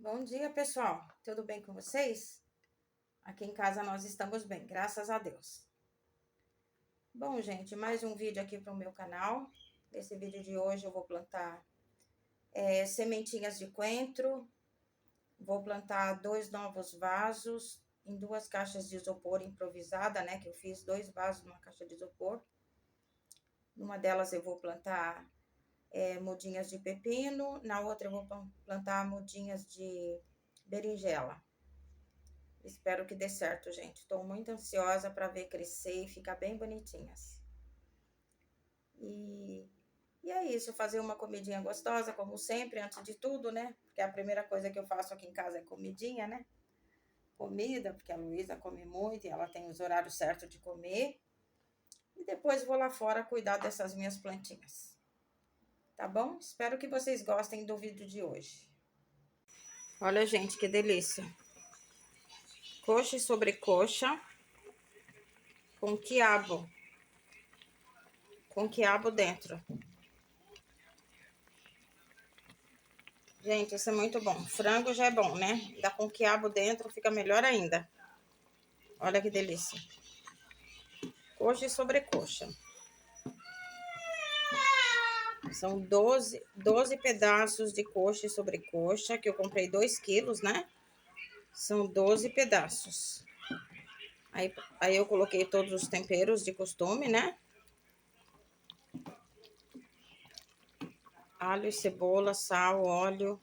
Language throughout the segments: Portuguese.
Bom dia, pessoal. Tudo bem com vocês? Aqui em casa nós estamos bem, graças a Deus. Bom, gente, mais um vídeo aqui para o meu canal. Nesse vídeo de hoje eu vou plantar sementinhas de coentro. Vou plantar 2 novos vasos em 2 caixas de isopor improvisada, né? Que eu fiz 2 vasos numa caixa de isopor. Numa delas eu vou plantar mudinhas de pepino, na outra eu vou plantar mudinhas de berinjela. Espero que dê certo, gente. Estou muito ansiosa para ver crescer e ficar bem bonitinhas. E é isso, fazer uma comidinha gostosa, como sempre, antes de tudo, né? Porque a primeira coisa que eu faço aqui em casa é comidinha, né? Comida, porque a Luísa come muito e ela tem os horários certos de comer. E depois vou lá fora cuidar dessas minhas plantinhas. Tá bom? Espero que vocês gostem do vídeo de hoje. Olha, gente, que delícia. Coxa e sobrecoxa com quiabo. Com quiabo dentro. Gente, isso é muito bom. Frango já é bom, né? Dá com quiabo dentro, fica melhor ainda. Olha que delícia. Coxa e sobrecoxa. São 12 pedaços de coxa e sobrecoxa, que eu comprei 2 quilos, né? São 12 pedaços. Aí eu coloquei todos os temperos de costume, né? Alho, cebola, sal, óleo,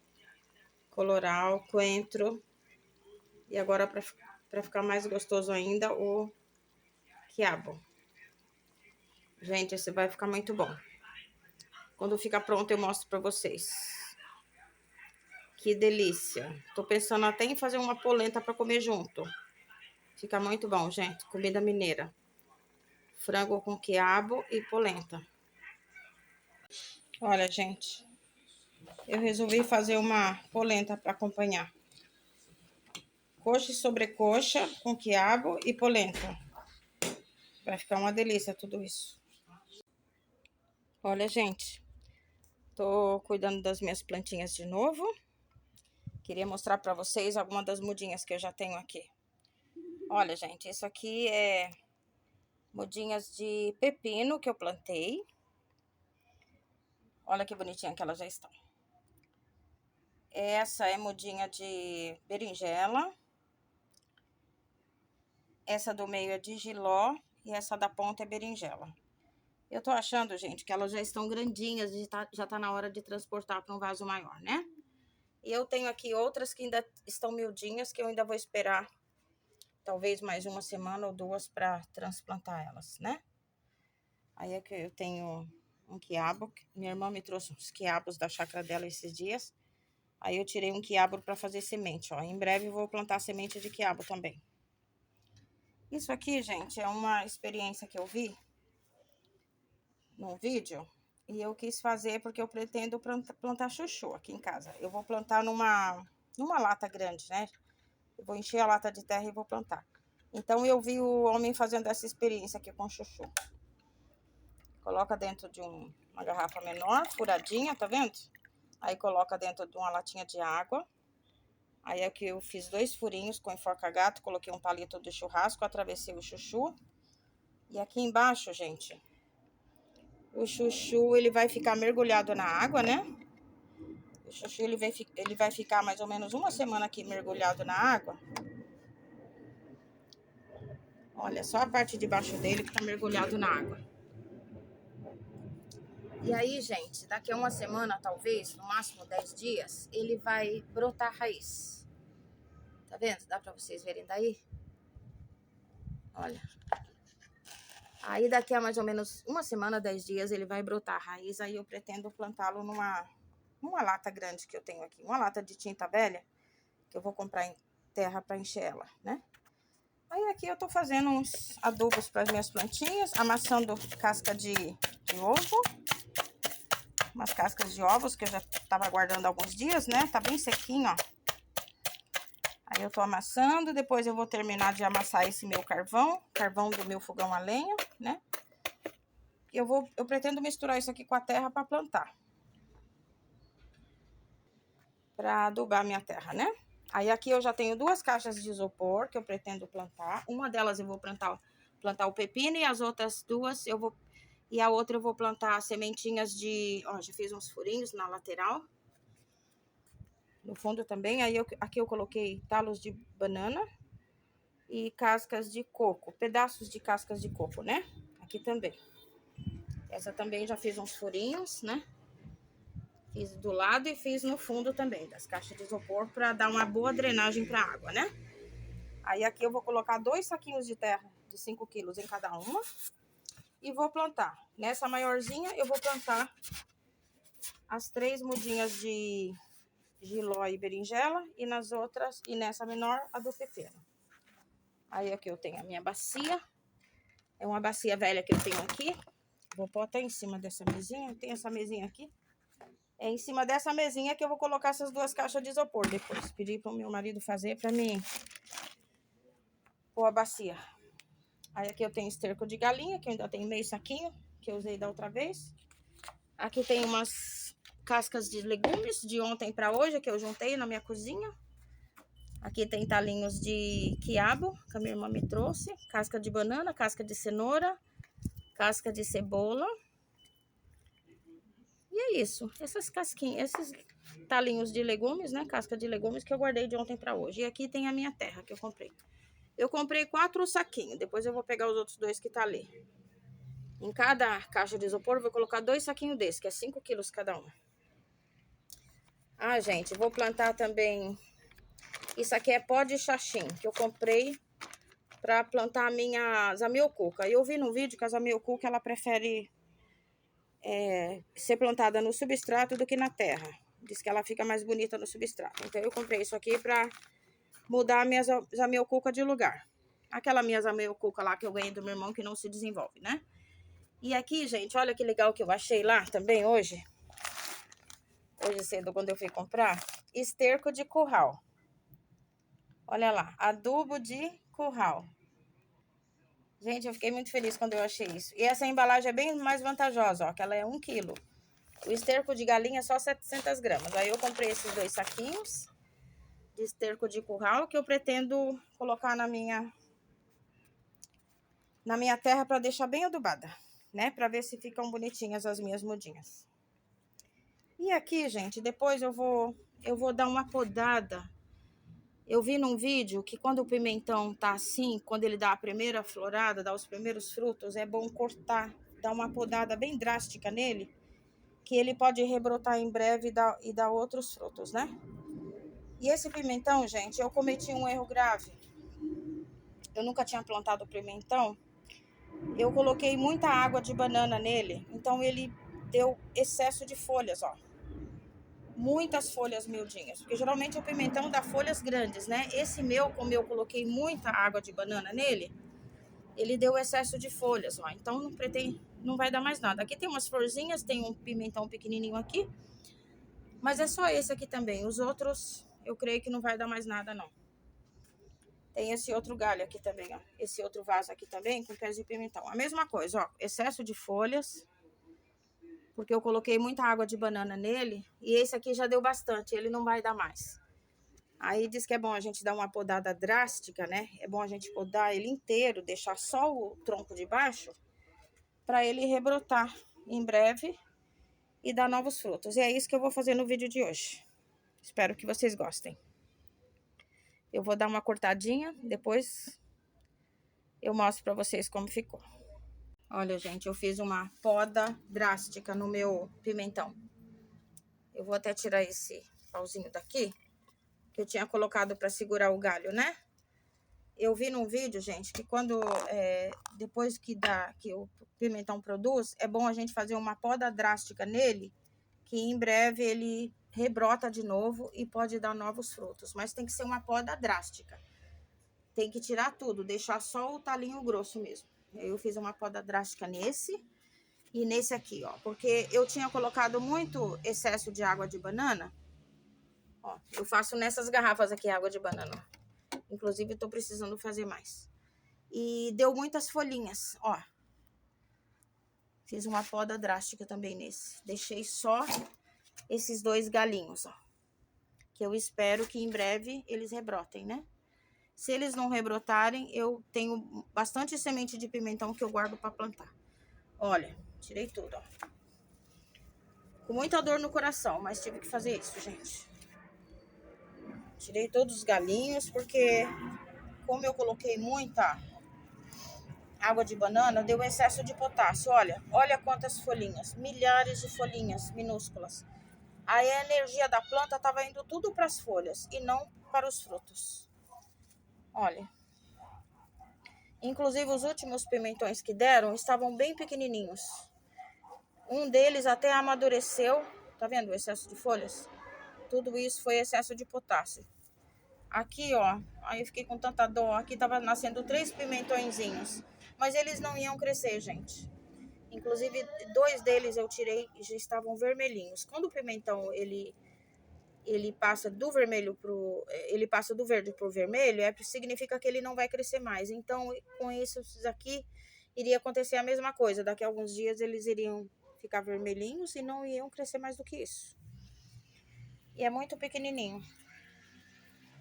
colorau, coentro. E agora, para ficar mais gostoso ainda, o quiabo. Gente, esse vai ficar muito bom. Quando ficar pronto, eu mostro pra vocês. Que delícia. Tô pensando até em fazer uma polenta pra comer junto. Fica muito bom, gente. Comida mineira. Frango com quiabo e polenta. Olha, gente. Eu resolvi fazer uma polenta pra acompanhar. Coxa e sobrecoxa com quiabo e polenta. Vai ficar uma delícia tudo isso. Olha, gente. Tô cuidando das minhas plantinhas de novo. Queria mostrar pra vocês algumas das mudinhas que eu já tenho aqui. Olha, gente, isso aqui é mudinhas de pepino que eu plantei. Olha que bonitinha que elas já estão. Essa é mudinha de berinjela. Essa do meio é de jiló e essa da ponta é berinjela. Eu tô achando, gente, que elas já estão grandinhas e já tá na hora de transportar para um vaso maior, né? E eu tenho aqui outras que ainda estão miudinhas, que eu ainda vou esperar talvez mais uma semana ou 2 para transplantar elas, né? Aí é que eu tenho um quiabo. Minha irmã me trouxe uns quiabos da chácara dela esses dias. Aí eu tirei um quiabo para fazer semente, ó. Em breve eu vou plantar semente de quiabo também. Isso aqui, gente, é uma experiência que eu vi num vídeo. E eu quis fazer porque eu pretendo plantar chuchu aqui em casa. Eu vou plantar numa lata grande, né? Eu vou encher a lata de terra e vou plantar. Então eu vi o homem fazendo essa experiência aqui com chuchu. Coloca dentro de uma garrafa menor, furadinha, tá vendo? Aí coloca dentro de uma latinha de água. Aí aqui eu fiz 2 furinhos com enforca-gato, coloquei um palito de churrasco, atravessei o chuchu. E aqui embaixo, gente, o chuchu ele vai ficar mergulhado na água, né? O chuchu ele vai ficar mais ou menos uma semana aqui mergulhado na água. Olha, só a parte de baixo dele que tá mergulhado na água. E aí, gente, daqui a uma semana, talvez, no máximo 10 dias, ele vai brotar raiz. Tá vendo? Dá pra vocês verem daí? Olha. Aí daqui a mais ou menos uma semana, 10 dias, ele vai brotar raiz. Aí eu pretendo plantá-lo numa lata grande que eu tenho aqui. Uma lata de tinta velha, que eu vou comprar em terra pra encher ela, né? Aí aqui eu tô fazendo uns adubos para as minhas plantinhas, amassando casca de ovo. Umas cascas de ovos que eu já tava guardando há alguns dias, né? Tá bem sequinho, ó. Aí eu tô amassando, depois eu vou terminar de amassar esse meu carvão do meu fogão a lenha, né? Eu pretendo misturar isso aqui com a terra para plantar. para adubar minha terra, né? Aí aqui eu já tenho 2 caixas de isopor que eu pretendo plantar. Uma delas eu vou plantar o pepino e as outras 2 eu vou... E a outra eu vou plantar sementinhas de... Ó, já fiz uns furinhos na lateral. No fundo também. Aí aqui eu coloquei talos de banana e cascas de coco. Pedaços de cascas de coco, né? Aqui também. Essa também já fiz uns furinhos, né? Fiz do lado e fiz no fundo também, das caixas de isopor, para dar uma boa drenagem para a água, né? Aí aqui eu vou colocar 2 saquinhos de terra de 5 quilos em cada uma. E vou plantar. Nessa maiorzinha eu vou plantar as 3 mudinhas de jiló e berinjela. E nas outras, e nessa menor, a do pepino. Aí aqui eu tenho a minha bacia. É uma bacia velha que eu tenho aqui. Vou pôr até em cima dessa mesinha. Tem essa mesinha aqui. É em cima dessa mesinha que eu vou colocar essas 2 caixas de isopor depois. Pedi para o meu marido fazer para mim pôr a bacia. Aí aqui eu tenho esterco de galinha, que eu ainda tenho meio saquinho, que eu usei da outra vez. Aqui tem umas cascas de legumes de ontem para hoje, que eu juntei na minha cozinha. Aqui tem talinhos de quiabo, que a minha irmã me trouxe. Casca de banana, casca de cenoura, casca de cebola. E é isso, essas casquinhas, esses talinhos de legumes, né? Casca de legumes que eu guardei de ontem para hoje. E aqui tem a minha terra que eu comprei. Eu comprei 4 saquinhos, depois eu vou pegar os outros 2 que tá ali. Em cada caixa de isopor eu vou colocar 2 saquinhos desse, que é 5 quilos cada um. Ah, gente, vou plantar também... Isso aqui é pó de xaxim, que eu comprei para plantar a minha zamioculca. Eu vi no vídeo que a zamioculca, ela prefere ser plantada no substrato do que na terra. Diz que ela fica mais bonita no substrato. Então eu comprei isso aqui para mudar a minha zamioculca de lugar. Aquela minha zamioculca lá que eu ganhei do meu irmão que não se desenvolve, né? E aqui, gente, olha que legal que eu achei lá também hoje. Hoje cedo, quando eu fui comprar. Esterco de curral. Olha lá, adubo de curral. Gente, eu fiquei muito feliz quando eu achei isso. E essa embalagem é bem mais vantajosa, ó, que ela é 1 quilo. O esterco de galinha é só 700 gramas. Aí eu comprei esses 2 saquinhos de esterco de curral que eu pretendo colocar na minha terra para deixar bem adubada, né? Para ver se ficam bonitinhas as minhas mudinhas. E aqui, gente, depois eu vou dar uma podada. Eu vi num vídeo que quando o pimentão tá assim, quando ele dá a primeira florada, dá os primeiros frutos, é bom cortar, dar uma podada bem drástica nele, que ele pode rebrotar em breve e dar outros frutos, né? E esse pimentão, gente, eu cometi um erro grave. Eu nunca tinha plantado pimentão. Eu coloquei muita água de banana nele, então ele deu excesso de folhas, ó. Muitas folhas miudinhas, porque geralmente o pimentão dá folhas grandes, né? Esse meu, como eu coloquei muita água de banana nele, ele deu excesso de folhas, ó. Então não vai dar mais nada. Aqui tem umas florzinhas, tem um pimentão pequenininho aqui, mas é só esse aqui também. Os outros, eu creio que não vai dar mais nada, não. Tem esse outro galho aqui também, ó. Esse outro vaso aqui também, com pés de pimentão. A mesma coisa, ó. Excesso de folhas, porque eu coloquei muita água de banana nele. E esse aqui já deu bastante, ele não vai dar mais. Aí diz que é bom a gente dar uma podada drástica, né? É bom a gente podar ele inteiro, deixar só o tronco de baixo, para ele rebrotar em breve e dar novos frutos. E é isso que eu vou fazer no vídeo de hoje. Espero que vocês gostem. Eu vou dar uma cortadinha, depois eu mostro para vocês como ficou. Olha, gente, eu fiz uma poda drástica no meu pimentão. Eu vou até tirar esse pauzinho daqui, que eu tinha colocado para segurar o galho, né? Eu vi num vídeo, gente, que quando depois que o pimentão produz, é bom a gente fazer uma poda drástica nele, que em breve ele rebrota de novo e pode dar novos frutos. Mas tem que ser uma poda drástica. Tem que tirar tudo, deixar só o talinho grosso mesmo. Eu fiz uma poda drástica nesse e nesse aqui, ó. Porque eu tinha colocado muito excesso de água de banana. Ó, eu faço nessas garrafas aqui água de banana, ó. Inclusive, tô precisando fazer mais. E deu muitas folhinhas, ó. Fiz uma poda drástica também nesse. Deixei só esses 2 galinhos, ó. que eu espero que em breve eles rebrotem, né? Se eles não rebrotarem, eu tenho bastante semente de pimentão que eu guardo para plantar. Olha, tirei tudo, ó. Com muita dor no coração, mas tive que fazer isso, gente. Tirei todos os galinhos, porque como eu coloquei muita água de banana, deu excesso de potássio. Olha quantas folhinhas, milhares de folhinhas minúsculas. Aí a energia da planta estava indo tudo para as folhas e não para os frutos. Olha. Inclusive os últimos pimentões que deram estavam bem pequenininhos. Um deles até amadureceu. Tá vendo o excesso de folhas? Tudo isso foi excesso de potássio. Aqui, ó, aí eu fiquei com tanta dó. Aqui tava nascendo 3 pimentõezinhos, mas eles não iam crescer, gente. Inclusive, 2 deles eu tirei e já estavam vermelhinhos. Quando o pimentão, ele passa do vermelho ele passa do verde pro vermelho, significa que ele não vai crescer mais. Então, com isso aqui, iria acontecer a mesma coisa. Daqui a alguns dias eles iriam ficar vermelhinhos e não iam crescer mais do que isso. E é muito pequenininho.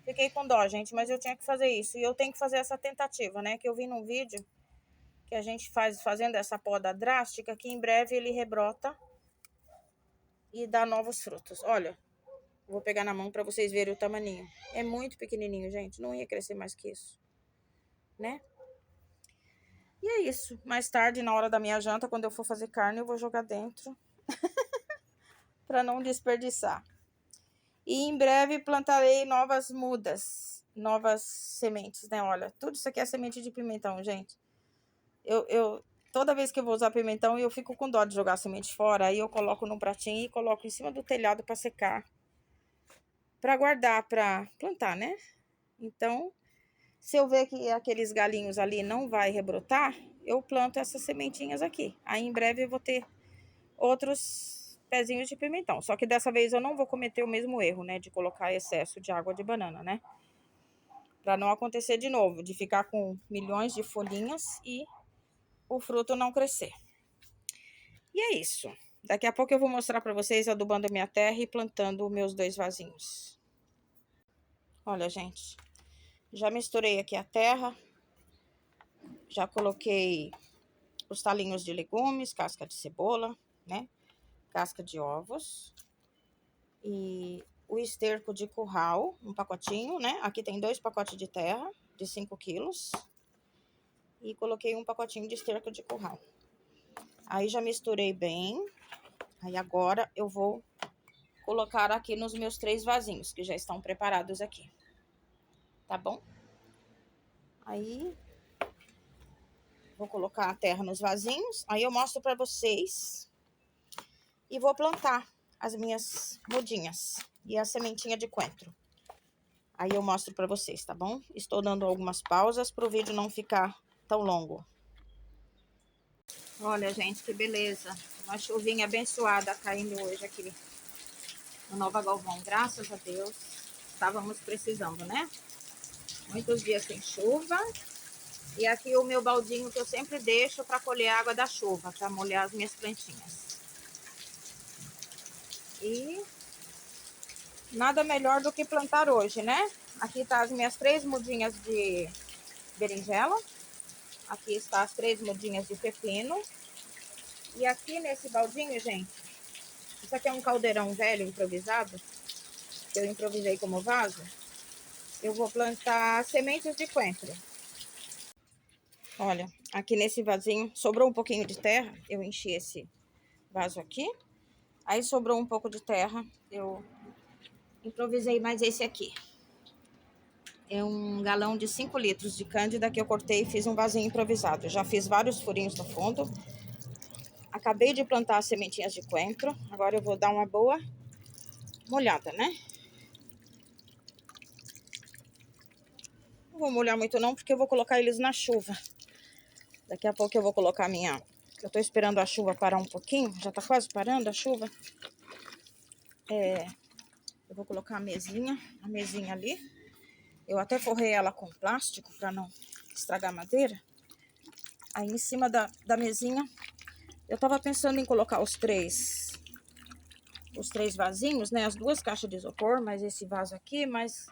Fiquei com dó, gente, mas eu tinha que fazer isso. E eu tenho que fazer essa tentativa, né? Que eu vi num vídeo que a gente fazendo essa poda drástica, que em breve ele rebrota e dá novos frutos. Olha, vou pegar na mão para vocês verem o tamaninho. É muito pequenininho, gente. Não ia crescer mais que isso, né? E é isso. Mais tarde, na hora da minha janta, quando eu for fazer carne, eu vou jogar dentro para não desperdiçar. E em breve plantarei novas mudas, novas sementes, né? Olha, tudo isso aqui é semente de pimentão, gente. Toda vez que eu vou usar pimentão, eu fico com dó de jogar a semente fora. Aí eu coloco num pratinho e coloco em cima do telhado para secar. Para guardar, para plantar, né? Então, se eu ver que aqueles galinhos ali não vai rebrotar, eu planto essas sementinhas aqui. Aí em breve eu vou ter outros pezinhos de pimentão. Só que dessa vez eu não vou cometer o mesmo erro, né? De colocar excesso de água de banana, né? Para não acontecer de novo, de ficar com milhões de folhinhas e o fruto não crescer. E é isso. Daqui a pouco eu vou mostrar para vocês adubando a minha terra e plantando meus 2 vasinhos. Olha, gente. Já misturei aqui a terra. Já coloquei os talinhos de legumes, casca de cebola, né? Casca de ovos. E o esterco de curral, um pacotinho, né? Aqui tem 2 pacotes de terra, de 5 quilos. E coloquei um pacotinho de esterco de curral. Aí já misturei bem. Aí agora eu vou colocar aqui nos meus 3 vasinhos, que já estão preparados aqui. Tá bom? Aí vou colocar a terra nos vasinhos. Aí eu mostro pra vocês. E vou plantar as minhas mudinhas e a sementinha de coentro. Aí eu mostro pra vocês, tá bom? Estou dando algumas pausas pro vídeo não ficar tão longo. Olha, gente, que beleza. Uma chuvinha abençoada caindo hoje aqui no Nova Galvão. Graças a Deus. Estávamos precisando, né? Muitos dias sem chuva. E aqui o meu baldinho que eu sempre deixo para colher água da chuva, para molhar as minhas plantinhas. E nada melhor do que plantar hoje, né? Aqui tá as minhas 3 mudinhas de berinjela. Aqui está as 3 mudinhas de pepino. E aqui nesse baldinho, gente, isso aqui é um caldeirão velho improvisado, que eu improvisei como vaso. Eu vou plantar sementes de coentro. Olha, aqui nesse vasinho sobrou um pouquinho de terra, eu enchi esse vaso aqui. Aí sobrou um pouco de terra, eu improvisei mais esse aqui. É um galão de 5 litros de cândida que eu cortei e fiz um vasinho improvisado. Já fiz vários furinhos no fundo. Acabei de plantar as sementinhas de coentro. Agora eu vou dar uma boa molhada, né? Não vou molhar muito não, porque eu vou colocar eles na chuva. Daqui a pouco eu vou colocar a minha... Eu tô esperando a chuva parar um pouquinho. Já tá quase parando a chuva. Eu vou colocar a mesinha ali. Eu até forrei ela com plástico para não estragar a madeira. Aí em cima da mesinha, eu tava pensando em colocar os 3 os 3 vasinhos, né? As 2 caixas de isopor, mas esse vaso aqui, mas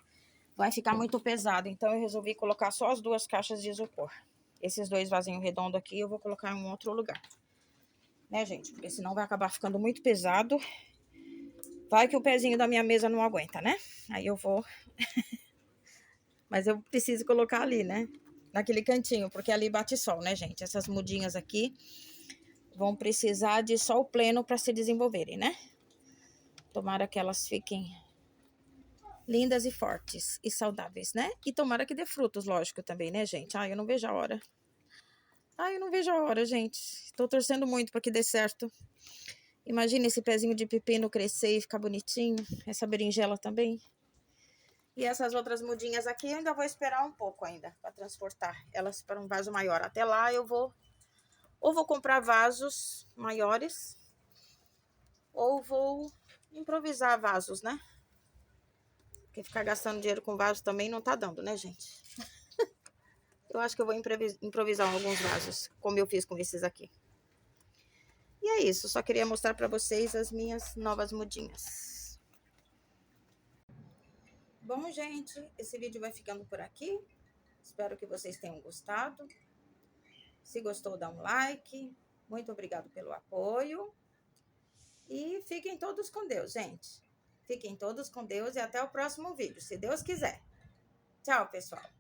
vai ficar muito pesado. Então, eu resolvi colocar só as 2 caixas de isopor. Esses 2 vasinhos redondos aqui, eu vou colocar em um outro lugar. Né, gente? Porque senão vai acabar ficando muito pesado. Vai que o pezinho da minha mesa não aguenta, né? Aí eu vou... Mas eu preciso colocar ali, né? Naquele cantinho, porque ali bate sol, né, gente? Essas mudinhas aqui vão precisar de sol pleno para se desenvolverem, né? Tomara que elas fiquem lindas e fortes e saudáveis, né? E tomara que dê frutos, lógico, também, né, gente? Ai, eu não vejo a hora. Ai, eu não vejo a hora, gente. Tô torcendo muito para que dê certo. Imagina esse pezinho de pepino crescer e ficar bonitinho. Essa berinjela também. E essas outras mudinhas aqui eu ainda vou esperar um pouco ainda para transportar elas para um vaso maior. Até lá eu vou... Ou vou comprar vasos maiores, ou vou improvisar vasos, né? Porque ficar gastando dinheiro com vaso também não tá dando, né, gente? Eu acho que eu vou improvisar alguns vasos, como eu fiz com esses aqui. E é isso, só queria mostrar pra vocês as minhas novas mudinhas. Bom, gente, esse vídeo vai ficando por aqui. Espero que vocês tenham gostado. Se gostou, dá um like. Muito obrigado pelo apoio. E fiquem todos com Deus, gente. Fiquem todos com Deus e até o próximo vídeo, se Deus quiser. Tchau, pessoal.